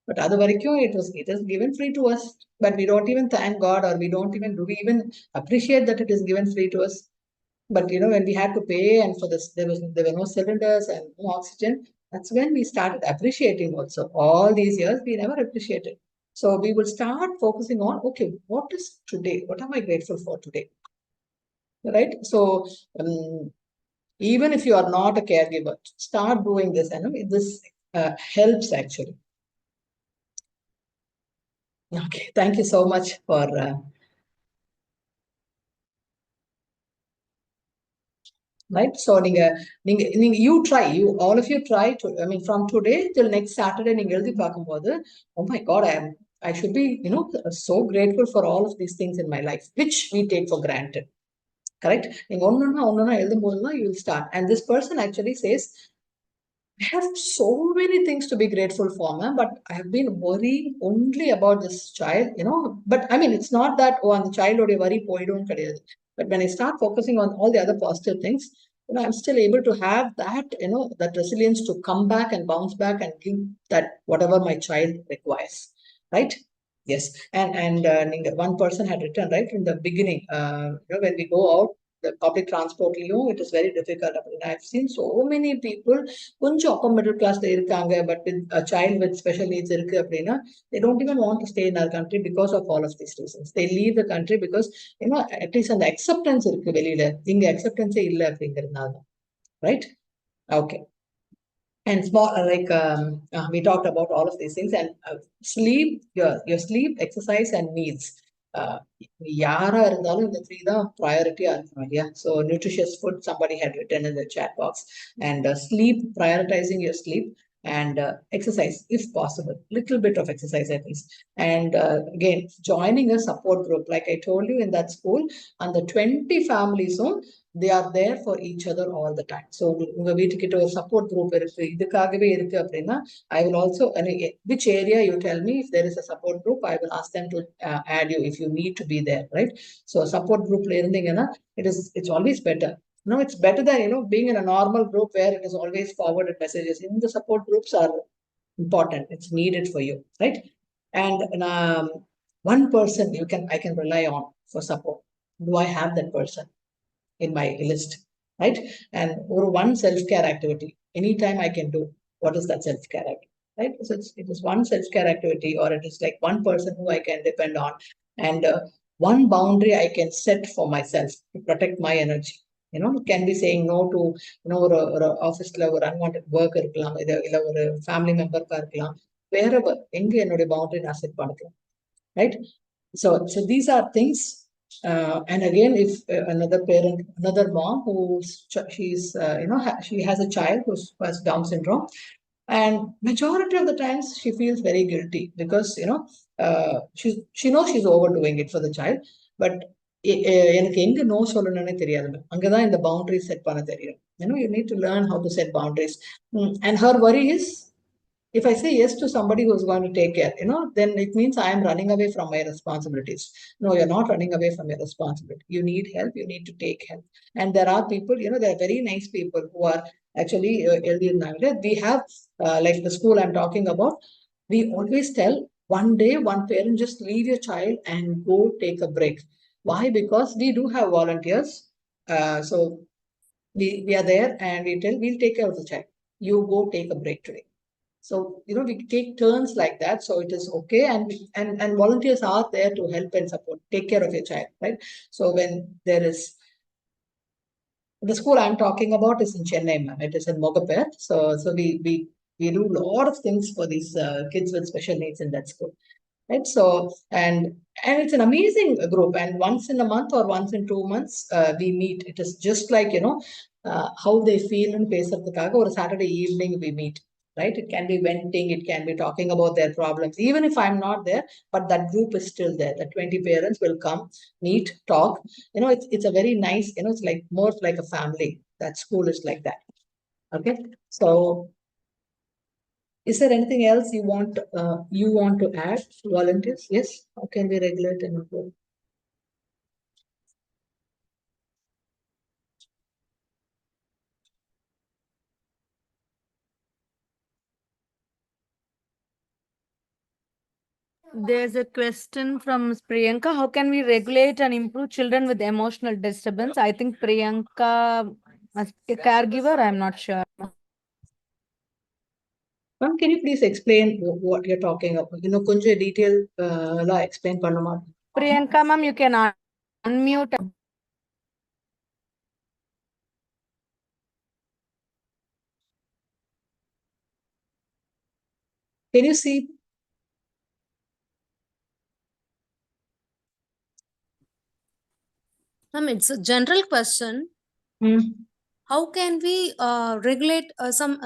But other it is given free to us, but we don't even thank God, or do we even appreciate that it is given free to us? But when we had to pay, and for this there were no cylinders and no oxygen, that's when we started appreciating also. All these years we never appreciated. So we will start focusing on, okay, what is today? What am I grateful for today? Right? So even if you are not a caregiver, start doing this, and this helps actually. Okay, thank you so much for right? So you try, all of you try to, from today till next Saturday, oh my God, I should be, so grateful for all of these things in my life, which we take for granted. Correct? You'll start. And this person actually says, I have so many things to be grateful for, ma'am, but I have been worrying only about this child, But it's not that, on the child or worry, but when I start focusing on all the other positive things, I'm still able to have that, that resilience to come back and bounce back and give that whatever my child requires, right? Yes. And one person had written, right, in the beginning, when we go out, the public transport, it is very difficult. I've seen so many people, upper middle class, but with a child with special needs, they don't even want to stay in our country because of all of these reasons. They leave the country because, at least the acceptance, acceptance, right? Okay. And small, we talked about all of these things, and sleep, your sleep, exercise, and needs. Yara இருந்தாலும் இந்த 3 தான் priority-ஆ இருக்கணும் இல்லையா? So nutritious food, somebody had written in the chat box, and sleep, prioritizing your sleep, and exercise if possible, little bit of exercise at least. And again, joining a support group, like I told you in that school, and the 20 families, they are there for each other all the time. So உங்க வீட்டுக்கிட்ட ஒரு support group இருக்கு, இதுக்காகவே இருக்கு அப்படின்னா, I will also, which area you tell me, if there is a support group, I will ask them to add you if you need to be there, right? So support group la irundinga, it's always better. No, it's better than, being in a normal group where it is always forwarded messages. In the support groups are important. It's needed for you, right? And one person I can rely on for support. Do I have that person in my list, right? And one self-care activity, anytime I can do. What is that self-care activity, right? So it is one self-care activity, or it is like one person who I can depend on, and one boundary I can set for myself to protect my energy. Can be saying no to, or office or unwanted work, or family member, wherever, boundary na set pannukku, right? So these are things. And again, if another parent, another mom she has a child who has Down syndrome, and majority of the times she feels very guilty because she knows she's overdoing it for the child, but எனக்கு எங்க no சொல்லணும்னே தெரியாது. அங்கதான் இந்த boundaries set பண்ண தெரியும். You need to learn how to set boundaries. And her worry is, if I say yes to somebody who's going to take care, then it means I am running away from my responsibilities. No, you're not running away from your responsibility. You need help. You need to take help. And there are people, there are very nice people who are actually healthy in nowadays. We have, like the school I'm talking about, we always tell, one day, one parent, just leave your child and go take a break. Why? Because we do have volunteers. So we are there and we tell, we'll take care of the child. You go take a break today. So, we take turns like that. So it is okay. And volunteers are there to help and support, take care of your child, right? So when there is, the school I'm talking about is in Chennai, ma'am. It is in Mogapet. So we do a lot of things for these kids with special needs in that school. right? So, and it's an amazing group. And once in a month or once in 2 months, we meet. It is just like, how they feel in face of the cargo, or a Saturday evening we meet, right? It can be venting, it can be talking about their problems, even if I'm not there, but that group is still there. The 20 parents will come, meet, talk. It's a very nice, it's like more like a family. That school is like that. Okay. So is there anything else you want to add, volunteers? Yes. How can we regulate and improve? There's a question from Priyanka. How can we regulate and improve children with emotional disturbance? I think Priyanka must be a caregiver. I'm not sure. Ma'am, can you please explain what you're talking about? Kunja detail la explain pannuma. Priyanka, ma'am, you can unmute. Can you see? Ma'am, it's a general question. How can we regulate some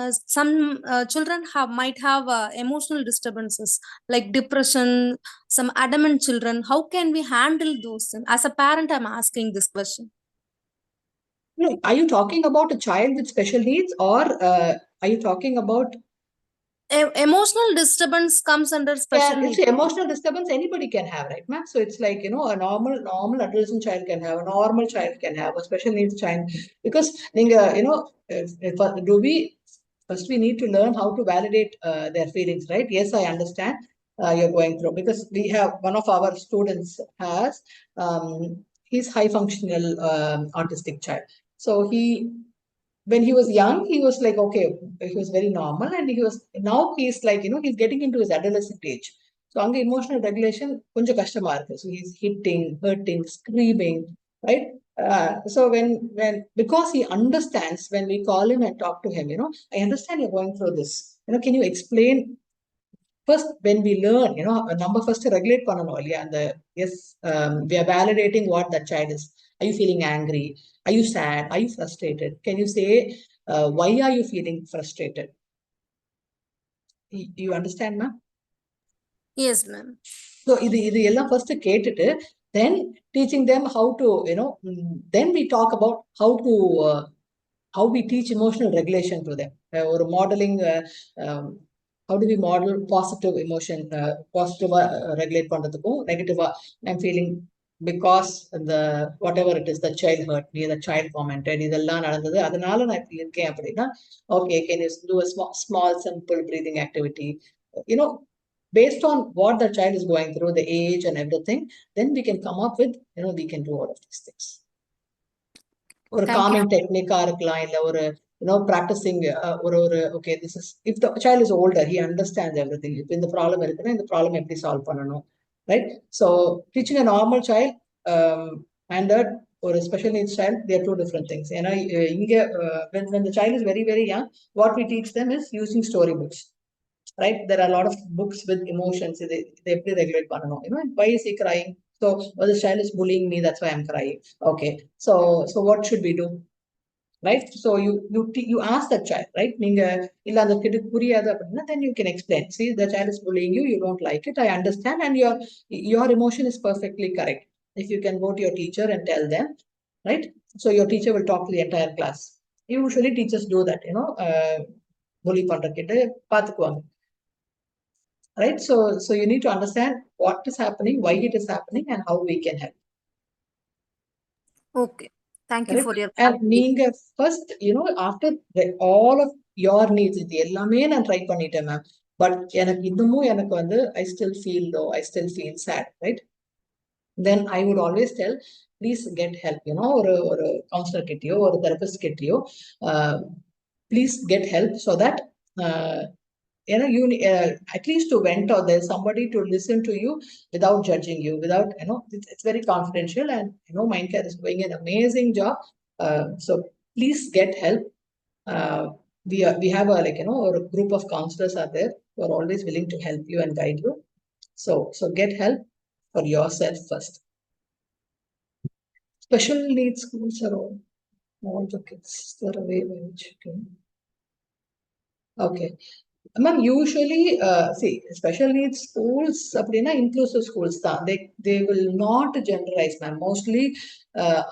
children might have emotional disturbances like depression, some adamant children. How can we handle those? As a parent, I'm asking this question. No, are you talking about a child with special needs, or are you talking about Emotional disturbance comes under special needs? Emotional disturbance anybody can have, right, ma'am? So it's like, a normal adolescent child can have, a normal child can have, a special needs child. Because, first we need to learn how to validate their feelings, right? Yes, I understand you're going through, because we have one of our students has, he's high functional autistic child. So when he was young, he was like, okay, he was very normal, and now he's like, he's getting into his adolescent age. So on the emotional regulation, konja kashtamā irukku. So he's hitting, hurting, screaming, right? So because he understands, when we call him and talk to him, I understand you're going through this. Can you explain? First, when we learn, number first to regulate panano, and yes, we are validating what that child is. Are you feeling angry? Are you sad? Are you frustrated? Can you say, why are you feeling frustrated? You understand, ma'am? Yes, ma'am. So, இது எல்லாம் first கேட்டுட்டு, then teaching them how to, then we talk about how we teach emotional regulation to them, or modeling, how do we model positive emotion, positive regulate பண்றதுக்கும் negative I'm feeling because the whatever it is, the child hurt me, the child commented, இதெல்லாம் நடந்தது, அதனால நான் இப்படி இருக்கேன் அப்படின்னா, okay, can you do a small simple breathing activity, based on what the child is going through, the age and everything, then we can come up with, we can do all of these things. Or a calming technique இருக்கலாம், இல்ல ஒரு practicing okay, this is, if the child is older, he understands everything. If இந்த problem இருக்குன்னா, இந்த problem எப்படி solve பண்ணணும், right? So teaching a normal child and or a special needs child, they are two different things. ஏன்னா இங்க when the child is very very young, what we teach them is using storybooks, right? There are a lot of books with emotions. They எப்படி regulate பண்ணணும், why is he crying? So, the child is bullying me, that's why I'm crying. Okay, so what should we do, right? So you ask that child, right? நீங்க இல்ல அந்த கிட்ட புரியாது அப்படின்னா, then you can explain. See, the child is bullying you, you don't like it, I understand, and your emotion is perfectly correct. If you can go to your teacher and tell them, right? So your teacher will talk to the entire class. Usually teachers do that, bully பண்ற கிட்ட பாத்துக்குவாங்க, right? So you need to understand what is happening, why it is happening, and how we can help. Okay, thank you for your. And நீங்க first, after all of your needs, இது எல்லாமே நான் try பண்ணிட்டேன் ma'am, but எனக்கு இன்னமும் எனக்கு வந்து I still feel low, I still feel sad, right? Then I would always tell, please get help, ஒரு counselor கிட்டயோ, ஒரு therapist கிட்டயோ, please get help, so that you at least to vent, or there's somebody to listen to you without judging you, without, it's very confidential, and Mindcare is doing an amazing job. So please get help. We have a a group of counselors are there who are always willing to help you and guide you. So get help for yourself first. Special needs schools are all the kids. They're away when checking. Okay. Ma'am, usually, see, special needs schools, அப்படின்னா inclusive schools தான். They will not generalize, ma'am. Mostly,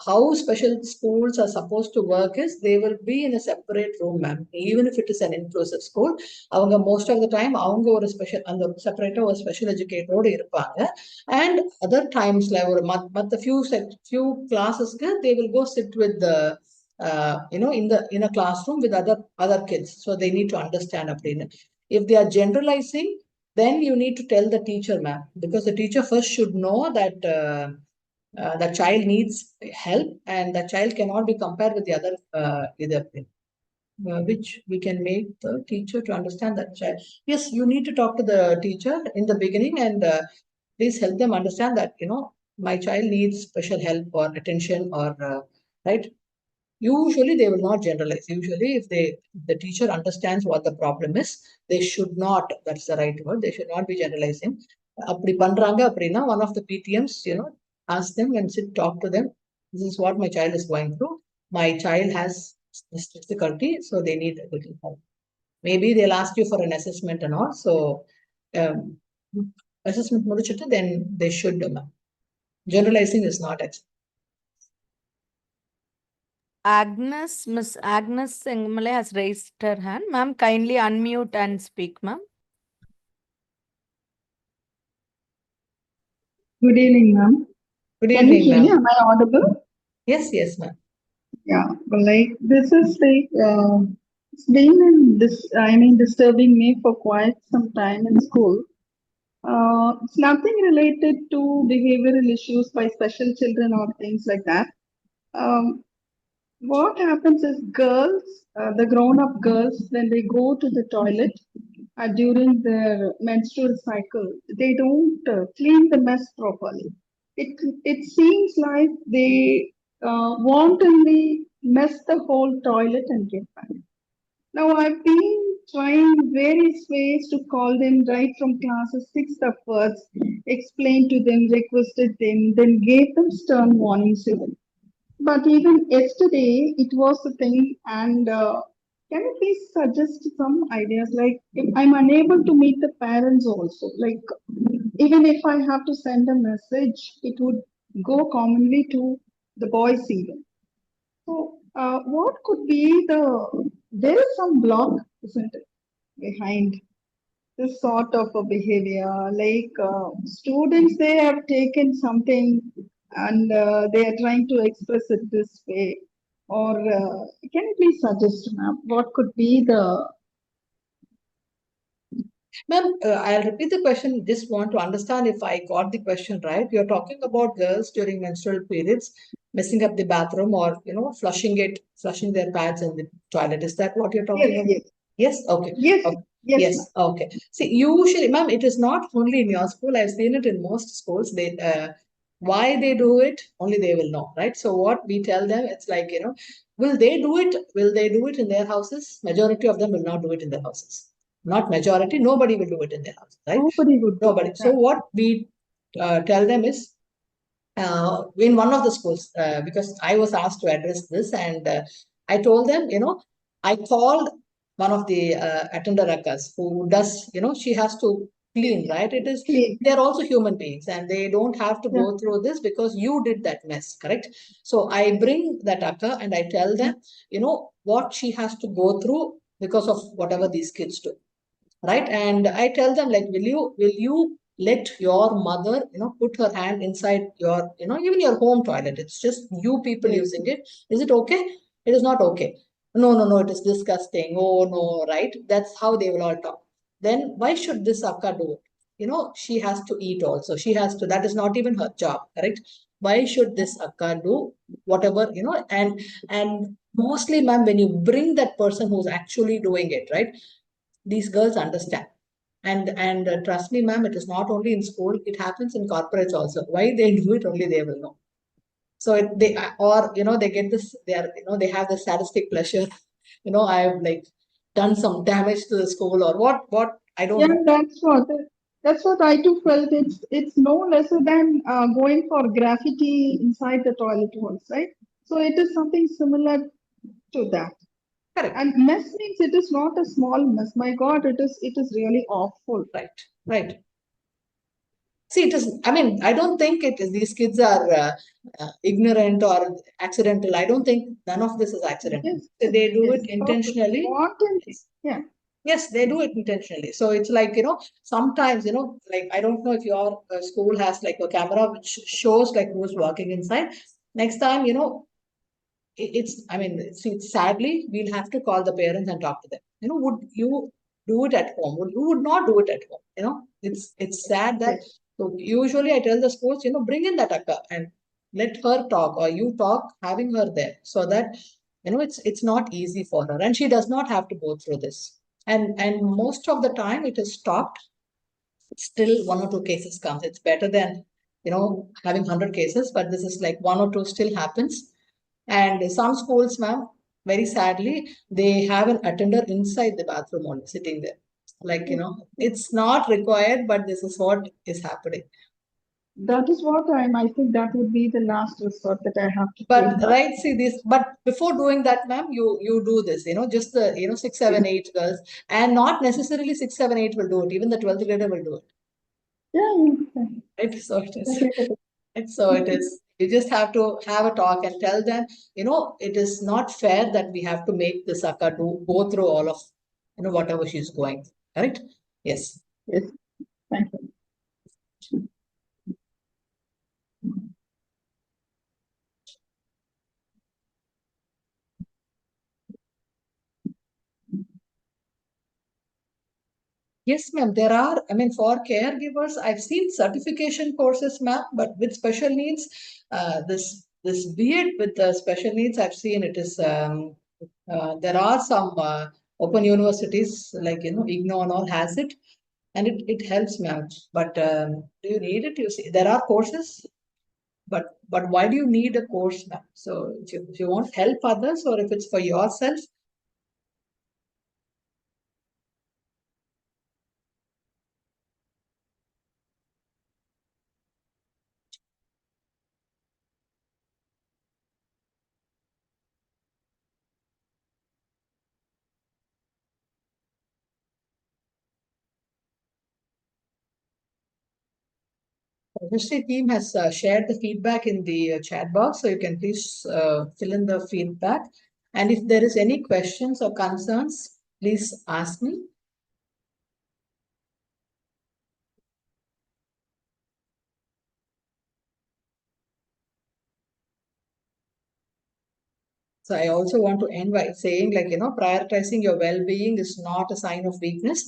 how special schools are supposed to work is they will be in a separate room, ma'am. Even if it is an inclusive school, அவங்க most of the time அவங்க ஒரு special அந்த separate ஒரு special educator இருப்பாங்க. And other times, ஒரு மற்ற few classes-க்கு they will go sit with the in a classroom with other kids, so they need to understand அப்படின்னு. If they are generalizing, then you need to tell the teacher, ma'am, because the teacher first should know that the child needs help and the child cannot be compared with the other either thing. Which we can make the teacher to understand that child. Yes, you need to talk to the teacher in the beginning and please help them understand that my child needs special help or attention or right. Usually they will not generalize. Usually if the teacher understands what the problem is, they should not, that's the right word, they should not be generalizing. அப்படி பண்றாங்க அப்படின்னா one of the PTMs, ask them and sit, talk to them. This is what my child is going through. My child has this difficulty, so they need a little help. Maybe they'll ask you for an assessment and all. So assessment முடிச்சிட்டு then they should. Generalizing is not acceptable. Miss Agnes Sengmale has raised her hand. Ma'am, kindly unmute and speak, ma'am. Good evening, ma'am. Good Can you evening, hear me? ma'am. Am I audible? Yes, ma'am. Yeah, well, like this is like it's been disturbing me for quite some time in school. It's nothing related to behavioral issues by special children or things like that. What happens is girls, the grown-up girls, when they go to the toilet during their menstrual cycle, they don't clean the mess properly. It seems like they wantonly mess the whole toilet and get back. Now I've been trying various ways to call them right from classes 6 upwards, explained to them, requested them, then gave them stern warnings even. But even yesterday, it was the thing, and can you please suggest some ideas? Like, if I'm unable to meet the parents also, like, even if I have to send a message, it would go commonly to the boys even. So, what could be there is some block, isn't it, behind this sort of a behavior? Like, students, they have taken something and they are trying to express it this way. Or can you please suggest, ma'am, what could be the... Ma'am, I'll repeat the question. Just want to understand if I got the question right. You're talking about girls during menstrual periods messing up the bathroom or, flushing their pads in the toilet. Is that what you're talking about? Yes? Okay. Yes. Okay. Yes. Yes. Okay. See, usually, ma'am, it is not only in your school. I've seen it in most schools. They, why they do it, only they will know, right? So what we tell them, it's like, will they do it? Will they do it in their houses? Majority of them will not do it in their houses. Not majority, nobody will do it in their house, right? Nobody would. Nobody. So what we tell them is, in one of the schools, because I was asked to address this, and I told them, I called one of the attender akkas who does, she has to clean, right? It is, they're also human beings and they don't have to go through this because you did that mess, correct? So I bring that akka and I tell them, what she has to go through because of whatever these kids do. Right. And I tell them, like, will you let your mother, put her hand inside your, even your home toilet? It's just you people using it. Is it okay? It is not okay. No, it is disgusting. Oh, no, right? That's how they will all talk. Then why should this akka do it? She has to eat also. She has to, that is not even her job, correct? Why should this akka do whatever, and mostly, ma'am, when you bring that person who's actually doing it, right? These girls understand. And trust me, ma'am, it is not only in school, it happens in corporates also. Why they do it, only they will know. So they get this, they have this sadistic pleasure. I've like done some damage to the school or what I don't know. Yeah, That's what I too felt. It's no lesser than going for graffiti inside the toilet once, right? So it is something similar to that. Correct. And mess means it is not a small mess. My God, it is really awful. Right. Right. See, it is, I mean, I don't think it is, these kids are ignorant or accidental. I don't think none of this is accidental. Yes. They do Yes. it intentionally. Yeah. Yes, they do it intentionally. So it's like, sometimes, like, I don't know if your school has like a camera which shows like who's working inside. Next time, I mean, see, sadly, we'll have to call the parents and talk to them. Would you do it at home? You would not do it at home. It's sad that, so usually I tell the schools, bring in that akka and let her talk or you talk having her there so that, it's not easy for her and she does not have to go through this. And most of the time it is stopped. Still one or two cases comes. It's better than, having 100 cases, but this is like one or two still happens. And some schools, ma'am, very sadly, they have an attender inside the bathroom only sitting there. Like, it's not required, but this is what is happening. That is what I think that would be the last resort that I have to But take. right, see this, but before doing that, ma'am, you do this, just the, 6, 7, 8 girls, and not necessarily 6, 7, 8 will do it. Even the 12th grader will do it. Yeah. Right? So it is. And so it is. You just have to have a talk and tell them, it is not fair that we have to make the Saka go through all of, whatever she's going. Correct? Yes. Yes. Thank you. Yes, ma'am. There are, I mean, for caregivers, I've seen certification courses, ma'am, but with special needs, this B.Ed with the special needs, I've seen it is, there are some open universities like, IGNO and all has it, and it helps, ma'am. But do you need it? You see, there are courses, but why do you need a course, ma'am? So if you want to help others or if it's for yourself, the history team has shared the feedback in the chat box, so you can please fill in the feedback. And if there is any questions or concerns, please ask me. So I also want to end by saying, like, prioritizing your well-being is not a sign of weakness.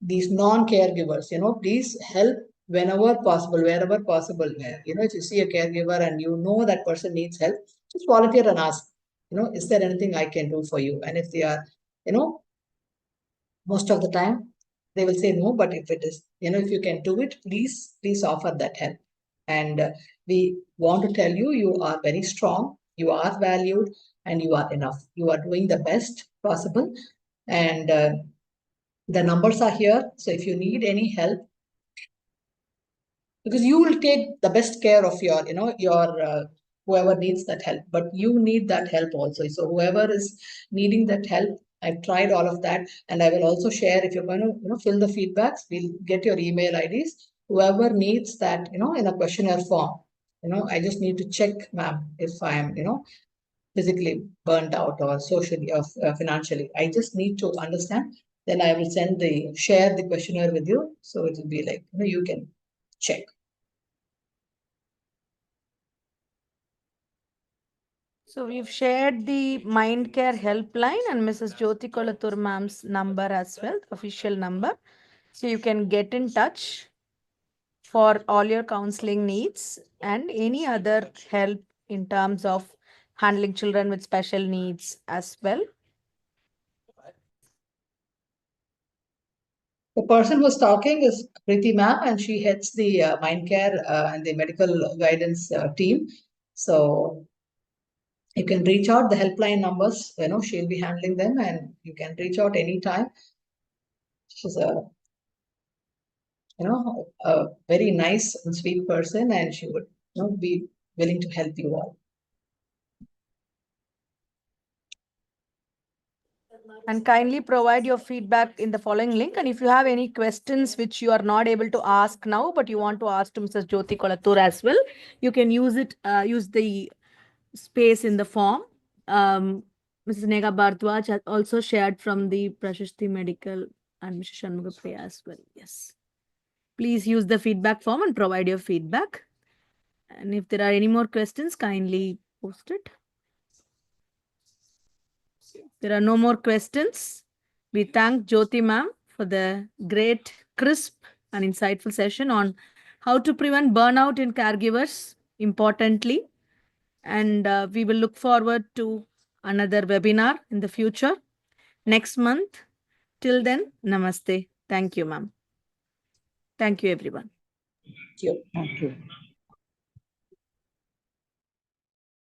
These non-caregivers, please help whenever possible, wherever possible. Where, if you see a caregiver and that person needs help, just volunteer and ask, is there anything I can do for you? And if they are, most of the time they will say no, but if it is, if you can do it, please offer that help. And we want to tell you, you are very strong, you are valued, and you are enough. You are doing the best possible. And the numbers are here. So if you need any help, because you will take the best care of your whoever needs that help, but you need that help also. So whoever is needing that help, I've tried all of that, and I will also share, if you're going to fill the feedbacks, we'll get your email IDs. Whoever needs that in a questionnaire form, I just need to check, ma'am, if I'm physically burnt out or socially or financially. I just need to understand, then I will share the questionnaire with you, so it will be like you can check. So we've shared the Mind Care helpline and Mrs. Jyoti Kolatur ma'am's number as well, the official number. So you can get in touch for all your counseling needs and any other help in terms of handling children with special needs as well. The person who's talking is Preeti ma'am, and she heads the Mind Care and the medical guidance team. So you can reach out the helpline numbers, she'll be handling them, and you can reach out anytime. She's a a very nice and sweet person, and she would be willing to help you all. And kindly provide your feedback in the following link. And if you have any questions which you are not able to ask now, but you want to ask to Mrs. Jyoti Kolatur as well, you can use the space in the form. Mrs. Nega Bhardwaj has also shared from the Prashasti Medical and Mr. Shanmugapriya as well. Yes. Please use the feedback form and provide your feedback. And if there are any more questions, kindly post it. There are no more questions. We thank Jyoti ma'am for the great, crisp and insightful session on how to prevent burnout in caregivers, importantly. And we will look forward to another webinar in the future next month. Till then, namaste. Thank you, ma'am. Thank you, everyone. Thank you. Thank you.